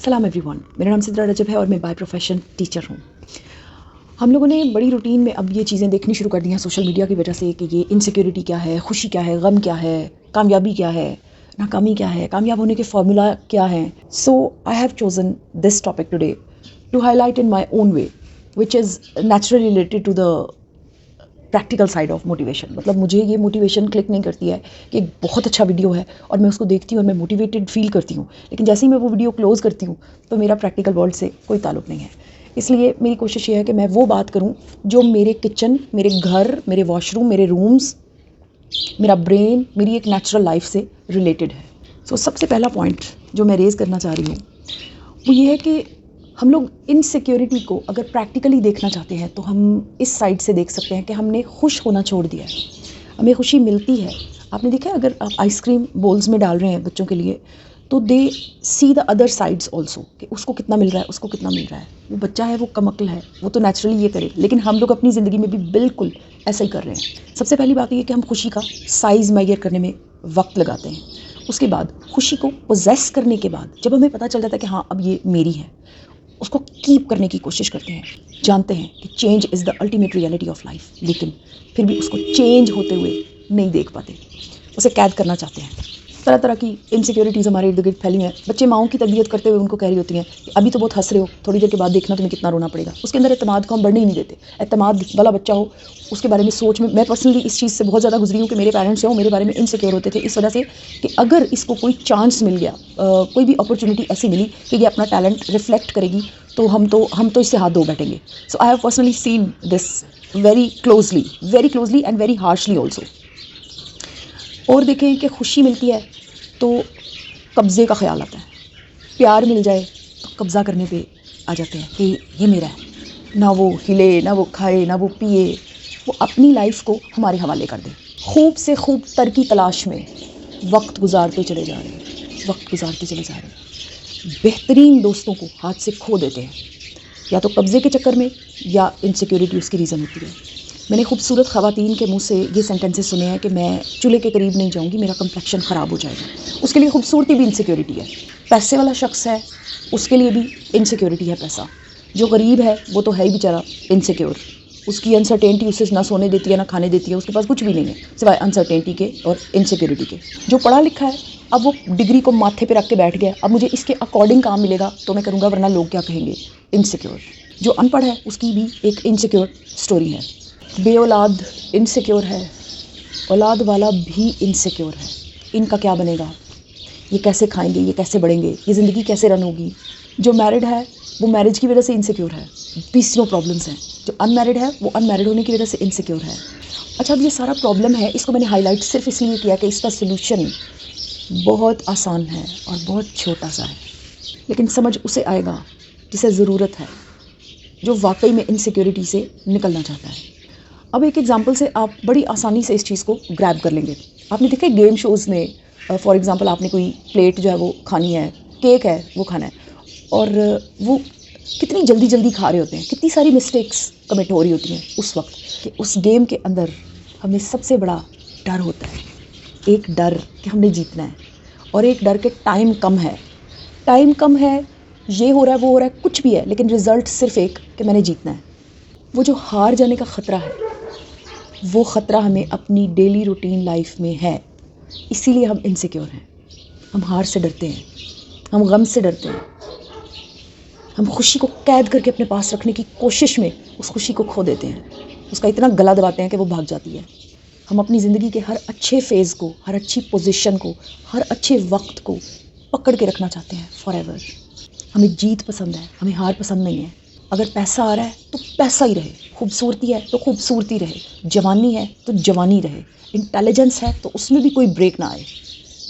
सलाम एवरीवन, मेरा नाम सिद्रा रजब है और मैं बाय प्रोफेशन टीचर हूँ। हम लोगों ने बड़ी रूटीन में अब ये चीज़ें देखनी शुरू कर दी हैं सोशल मीडिया की वजह से कि ये इनसिक्योरिटी क्या है, खुशी क्या है, गम क्या है, कामयाबी क्या है, नाकामी क्या है, कामयाब होने के फॉर्मूला क्या हैं। So I have chosen this topic today to highlight in my own way which is naturally related to the practical side of motivation. मतलब मुझे ये मोटिवेशन क्लिक नहीं करती है कि एक बहुत अच्छा वीडियो है और मैं उसको देखती हूँ और मैं मोटिवेटेड फील करती हूँ, लेकिन जैसे ही मैं वो वीडियो क्लोज़ करती हूँ तो मेरा प्रैक्टिकल वर्ल्ड से कोई ताल्लुक़ नहीं है। इसलिए मेरी कोशिश ये है कि मैं वो बात करूँ जो मेरे किचन, मेरे घर, मेरे वॉशरूम, मेरे रूम्स, मेरा ब्रेन, मेरी एक नेचुरल लाइफ से रिलेटेड है। सो सबसे पहला पॉइंट जो मैं रेज़ करना चाह रही हूँ वो ये है कि हम लोग इनसिक्योरिटी को अगर प्रैक्टिकली देखना चाहते हैं तो हम इस साइड से देख सकते हैं कि हमने खुश होना छोड़ दिया है। हमें खुशी मिलती है। आपने देखा है अगर आप आइसक्रीम बोल्स में डाल रहे हैं बच्चों के लिए तो they see the other sides also कि उसको कितना मिल रहा है, उसको कितना मिल रहा है। वो बच्चा है, वो कमअक्ल है, वो तो नेचुरली ये करे, लेकिन हम लोग अपनी ज़िंदगी में भी बिल्कुल ऐसा ही कर रहे हैं। सबसे पहली बात ये है कि हम खुशी का साइज़ मेजर करने में वक्त लगाते हैं। उसके बाद खुशी को पोजेस करने के बाद जब हमें पता चल जाता है कि हाँ अब ये मेरी है, उसको कीप करने की कोशिश करते हैं। जानते हैं कि change is the ultimate reality of life, लेकिन फिर भी उसको चेंज होते हुए नहीं देख पाते, उसे कैद करना चाहते हैं। तरह तरह की इनसिक्योरिटीज़ हमारे इर्द गिर्द फैली हैं। बच्चे माँओं की तरबियत करते हुए उनको कह रही होती हैं कि अभी तो बहुत हंस रहे हो, थोड़ी देर के बाद देखना तुम्हें कितना रोना पड़ेगा। उसके अंदर एतमाद को हम बढ़ने ही नहीं देते। एतमाद वाला बच्चा हो, उसके बारे में सोच में मैं पर्सनली इस चीज़ से बहुत ज़्यादा गुजरी हूँ कि मेरे पेरेंट्स मेरे बारे में इनसिक्योर होते थे इस वजह से कि अगर इसको कोई चांस मिल गया, कोई भी अपॉर्चुनिटी ऐसी मिली कि ये अपना टैलेंट रिफ्लेक्ट करेगी तो हम तो इससे हाथ धो बैठेंगे। So I have personally seen this very closely and very harshly also. और देखें कि खुशी मिलती है तो कब्ज़े का ख्याल आता है, प्यार मिल जाए तो कब्ज़ा करने पे आ जाते हैं कि ये मेरा है। ना वो हिले, ना वो खाए, ना वो पिए, वो अपनी लाइफ को हमारे हवाले कर दे। खूब से खूब तर की तलाश में वक्त गुजारते चले जा रहे हैं। बेहतरीन दोस्तों को हाथ से खो देते हैं, या तो कब्ज़े के चक्कर में या इनसिक्योरिटी उसकी रीज़न होती है। मैंने खूबसूरत ख़वातीन के मुंह से ये सेंटेंसेस सुने हैं कि मैं चूल्हे के करीब नहीं जाऊंगी, मेरा कंप्लेक्शन ख़राब हो जाएगा। उसके लिए खूबसूरती भी इनसिक्योरिटी है। पैसे वाला शख्स है, उसके लिए भी इनसिक्योरिटी है पैसा। जो गरीब है वो तो है ही बेचारा इनसिक्योर। उसकी अनसर्टेनिटी उसे ना सोने देती है, ना खाने देती है। उसके पास कुछ भी नहीं है सिवाय अनसर्टेनिटी के और इनसिक्योरिटी के। जो पढ़ा लिखा है, अब वो डिग्री को माथे पे रख के बैठ गया, अब मुझे इसके अकॉर्डिंग काम मिलेगा तो मैं करूँगा, वरना लोग क्या कहेंगे, इनसिक्योर। जो अनपढ़ है उसकी भी एक इनसिक्योर स्टोरी है। बेऔलाद इनसिक्योर है, औलाद वाला भी इनसिक्योर है। इनका क्या बनेगा, ये कैसे खाएंगे, ये कैसे बढ़ेंगे, ये ज़िंदगी कैसे रन होगी। जो मैरिड है वो मैरिज की वजह से इनसिक्योर है, बीसियों प्रॉब्लम्स हैं। जो अनमैरिड है वो अनमैरिड होने की वजह से इनसिक्योर है। अच्छा, अब ये सारा प्रॉब्लम है, इसको मैंने हाईलाइट सिर्फ इसलिए किया कि इसका सोल्यूशन बहुत आसान है और बहुत छोटा सा है, लेकिन समझ उसे आएगा जिसे ज़रूरत है, जो वाकई में इनसिक्योरिटी से निकलना चाहता है। अब एक एग्जांपल से आप बड़ी आसानी से इस चीज़ को ग्रैब कर लेंगे। आपने देखा है गेम शोज़ में, फॉर एग्जांपल आपने कोई प्लेट जो है वो खानी है, केक है वो खाना है, और वो कितनी जल्दी खा रहे होते हैं, कितनी सारी मिस्टेक्स कमिट हो रही होती हैं उस वक्त कि उस गेम के अंदर हमें सबसे बड़ा डर होता है। एक डर कि हमने जीतना है और एक डर कि टाइम कम है, ये हो रहा है, वो हो रहा है, कुछ भी है, लेकिन रिज़ल्ट सिर्फ एक कि मैंने जीतना है। वो जो हार जाने का ख़तरा है, वो ख़तरा हमें अपनी डेली रूटीन लाइफ में है, इसीलिए हम इनसिक्योर हैं। हम हार से डरते हैं, हम गम से डरते हैं, हम खुशी को कैद करके अपने पास रखने की कोशिश में उस खुशी को खो देते हैं, उसका इतना गला दबाते हैं कि वो भाग जाती है। हम अपनी ज़िंदगी के हर अच्छे फेज़ को, हर अच्छी पोजीशन को, हर अच्छे वक्त को पकड़ के रखना चाहते हैं फॉरएवर। हमें जीत पसंद है, हमें हार पसंद नहीं है। अगर पैसा आ रहा है तो पैसा ही रहे, खूबसूरती है तो खूबसूरती रहे, जवानी है तो जवानी रहे, इंटेलिजेंस है तो उसमें भी कोई ब्रेक ना आए,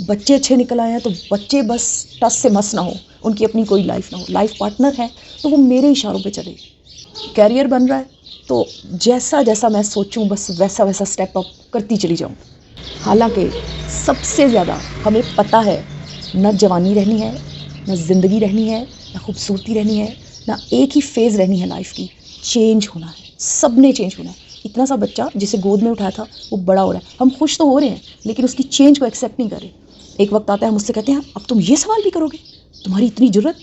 बच्चे अच्छे निकल आए हैं तो बच्चे बस टस से मस ना हो, उनकी अपनी कोई लाइफ ना हो, लाइफ पार्टनर है तो वो मेरे इशारों पे चले, कैरियर बन रहा है तो जैसा जैसा मैं सोचूं बस वैसा वैसा स्टेप अप करती चली जाऊं। हालांकि सबसे ज़्यादा हमें पता है न जवानी रहनी है, न ज़िंदगी रहनी है, न खूबसूरती रहनी है, ना एक ही फेज़ रहनी है लाइफ की। चेंज होना है, सब ने चेंज होना है। इतना सा बच्चा जिसे गोद में उठाया था वो बड़ा हो रहा है, हम खुश तो हो रहे हैं लेकिन उसकी चेंज को एक्सेप्ट नहीं कर रहे। एक वक्त आता है हम उससे कहते हैं अब तुम ये सवाल भी करोगे, तुम्हारी इतनी ज़रूरत,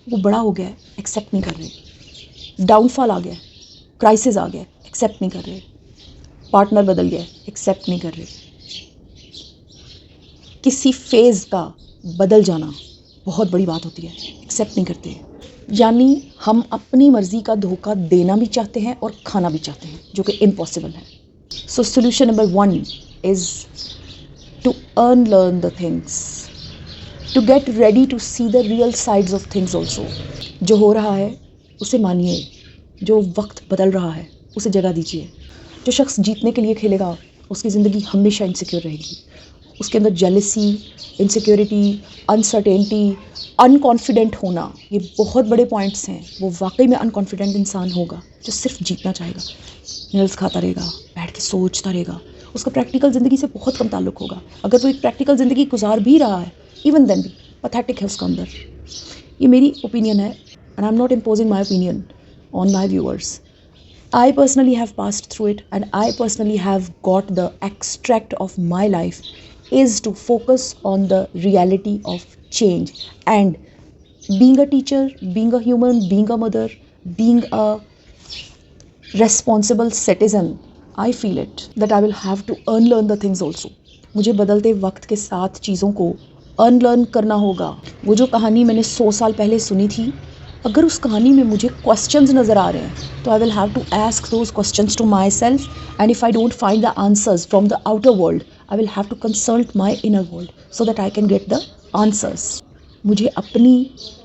वो बड़ा हो गया है, एक्सेप्ट नहीं कर रहे। डाउनफॉल आ गया, क्राइसिस आ गया, एक्सेप्ट नहीं कर रहे। पार्टनर बदल गया, एक्सेप्ट नहीं कर रहे। किसी फेज़ का बदल जाना बहुत बड़ी बात होती है, एक्सेप्ट नहीं करते। यानी हम अपनी मर्ज़ी का धोखा देना भी चाहते हैं और खाना भी चाहते हैं, जो कि इम्पॉसिबल है। So solution number 1 is to unlearn the things, to get ready to see the real sides of things also. जो हो रहा है उसे मानिए, जो वक्त बदल रहा है उसे जगह दीजिए। जो शख्स जीतने के लिए खेलेगा उसकी ज़िंदगी हमेशा इनसिक्योर रहेगी। उसके अंदर जेलसी, इनसिक्योरिटी, अनसर्टेनिटी, अनकॉन्फिडेंट होना, ये बहुत बड़े पॉइंट्स हैं। वो वाकई में अनकॉन्फिडेंट इंसान होगा जो सिर्फ जीतना चाहेगा, मील्स खाता रहेगा, बैठ के सोचता रहेगा। उसका प्रैक्टिकल ज़िंदगी से बहुत कम ताल्लुक़ होगा। अगर वो एक प्रैक्टिकल ज़िंदगी गुजार भी रहा है, इवन देन भी पैथेटिक है उसका अंदर। ये मेरी ओपिनियन है and I am not imposing my opinion on my viewers. I personally have passed through it and I personally have got the extract of my life is to focus on the reality of change and being a teacher, being a human, being a mother, being a responsible citizen. I feel it that I will have to unlearn the things also. मुझे बदलते वक्त के साथ चीज़ों को unlearn करना होगा। वो जो कहानी मैंने 100 साल पहले सुनी थी, अगर उस कहानी में मुझे क्वेश्चंस नज़र आ रहे हैं तो I will have to ask those questions to my self and if I don't find the answers from the outer world I will have to consult my inner world so that I can get the answers. मुझे अपनी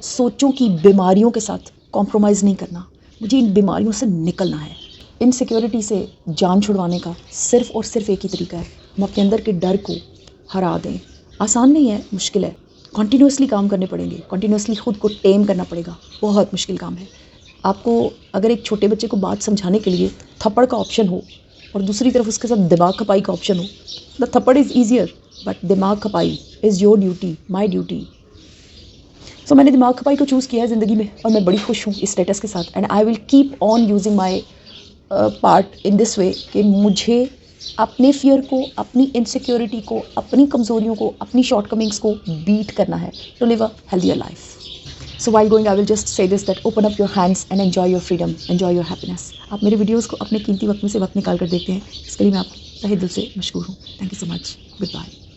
सोचों की बीमारियों के साथ compromise नहीं करना, मुझे इन बीमारियों से निकलना है। इनसिक्योरिटी से जान छुड़वाने का सिर्फ़ और सिर्फ एक ही तरीका है, हम अपने अंदर के डर को हरा दें। आसान नहीं है, मुश्किल है, कॉन्टीन्यूसली काम करने पड़ेंगे, कॉन्टीन्यूसली ख़ुद को टेम करना पड़ेगा, बहुत मुश्किल काम है। आपको अगर एक छोटे बच्चे को बात समझाने के लिए थप्पड़ का ऑप्शन हो और दूसरी तरफ उसके साथ दिमाग खपाई का ऑप्शन हो, द थप्पड़ इज़ ईजियर बट दिमाग खपाई is your duty, my duty. So मैंने दिमाग खपाई को चूज़ किया है ज़िंदगी में और मैं बड़ी खुश हूँ इस स्टेटस के साथ and I will keep on using my part in this way कि मुझे अपने फियर को, अपनी इनसिक्योरिटी को, अपनी कमज़ोरियों को, अपनी शॉर्टकमिंग्स को बीट करना है to live a healthier life. So while going I will just say this that open up your hands and enjoy your freedom, enjoy your happiness. आप मेरे वीडियोज़ को अपने कीमती वक्त में से वक्त निकाल कर देखते हैं, इसके लिए मैं आपको तहे दिल से मशकूर हूँ। Thank you so much, good bye.